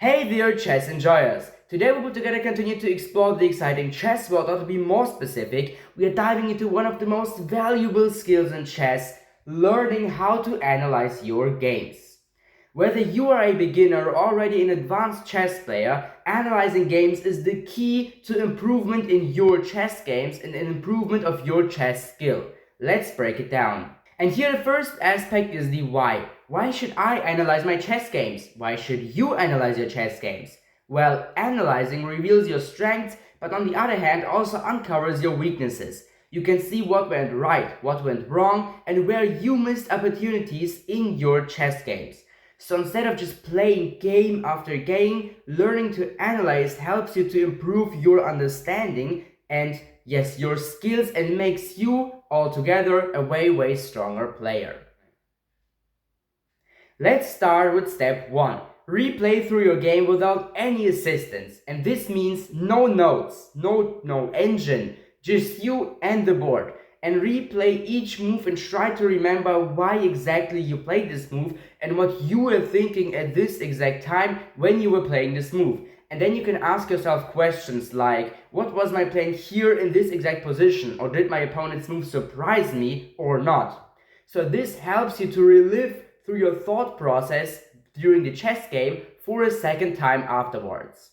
Hey there, chess enjoyers! Today we will together continue to explore the exciting chess world, or to be more specific, we are diving into one of the most valuable skills in chess, learning how to analyze your games. Whether you are a beginner or already an advanced chess player, analyzing games is the key to improvement in your chess games and an improvement of your chess skill. Let's break it down. And here the first aspect is the why. Why should I analyze my chess games? Why should you analyze your chess games? Well, analyzing reveals your strengths, but on the other hand also uncovers your weaknesses. You can see what went right, what went wrong, and where you missed opportunities in your chess games. So instead of just playing game after game, learning to analyze helps you to improve your understanding and, yes, your skills, and makes you altogether a way stronger player. Let's start with step 1. Replay through your game without any assistance. And this means no notes, no engine, just you and the board. And replay each move and try to remember why exactly you played this move and what you were thinking at this exact time when you were playing this move. And then you can ask yourself questions like, what was my plan here in this exact position, or did my opponent's move surprise me or not? So this helps you to relive through your thought process during the chess game for a second time afterwards.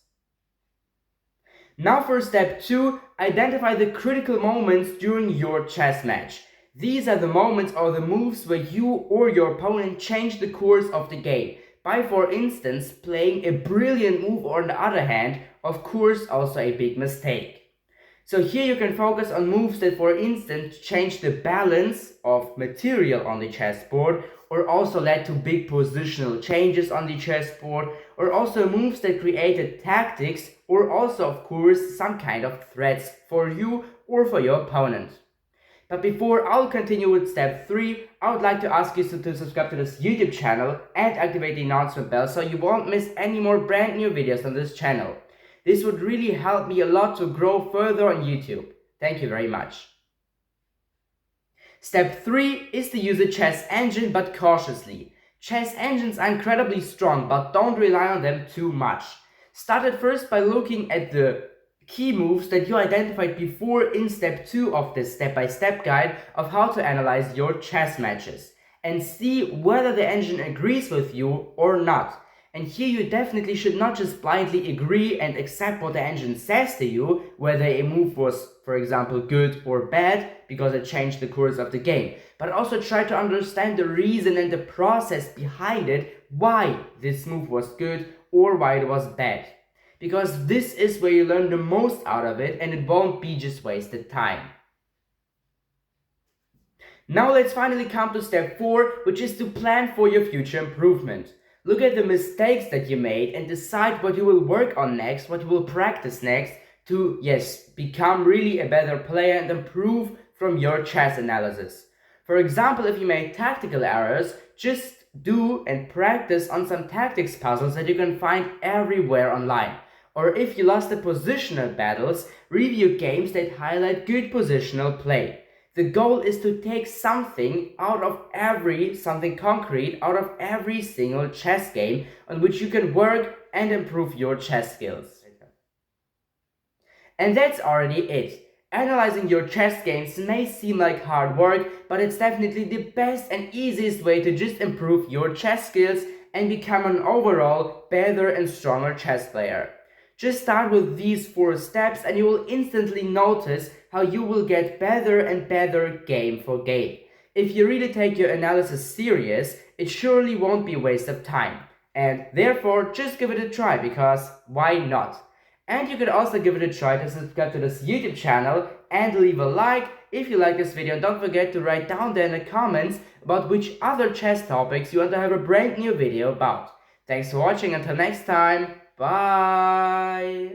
Now for step 2, identify the critical moments during your chess match. These are the moments or the moves where you or your opponent change the course of the game, by, for instance, playing a brilliant move, or on the other hand, of course, also a big mistake. So here you can focus on moves that, for instance, change the balance of material on the chessboard, or also led to big positional changes on the chessboard, or also moves that created tactics, or also, of course, some kind of threats for you or for your opponent. But before I'll continue with step 3, I would like to ask you to subscribe to this YouTube channel and activate the announcement bell so you won't miss any more brand new videos on this channel. This would really help me a lot to grow further on YouTube. Thank you very much. Step 3 is to use a chess engine, but cautiously. Chess engines are incredibly strong, but don't rely on them too much. Start at first by looking at the key moves that you identified before in step 2 of this step-by-step guide of how to analyze your chess matches, and see whether the engine agrees with you or not. And here you definitely should not just blindly agree and accept what the engine says to you, whether a move was, for example, good or bad because it changed the course of the game, but also try to understand the reason and the process behind it, why this move was good or why it was bad. Because this is where you learn the most out of it, and it won't be just wasted time. Now let's finally come to step 4, which is to plan for your future improvement. Look at the mistakes that you made and decide what you will work on next, what you will practice next to, yes, become really a better player and improve from your chess analysis. For example, if you made tactical errors, just do and practice on some tactics puzzles that you can find everywhere online. Or if you lost the positional battles, review games that highlight good positional play. The goal is to take something concrete out of every single chess game on which you can work and improve your chess skills. And that's already it. Analyzing your chess games may seem like hard work, but it's definitely the best and easiest way to just improve your chess skills and become an overall better and stronger chess player. Just start with these 4 steps and you will instantly notice how you will get better and better game for game. If you really take your analysis serious, it surely won't be a waste of time. And therefore, just give it a try, because why not? And you could also give it a try to subscribe to this YouTube channel and leave a like if you like this video. Don't forget to write down there in the comments about which other chess topics you want to have a brand new video about. Thanks for watching, until next time. Bye!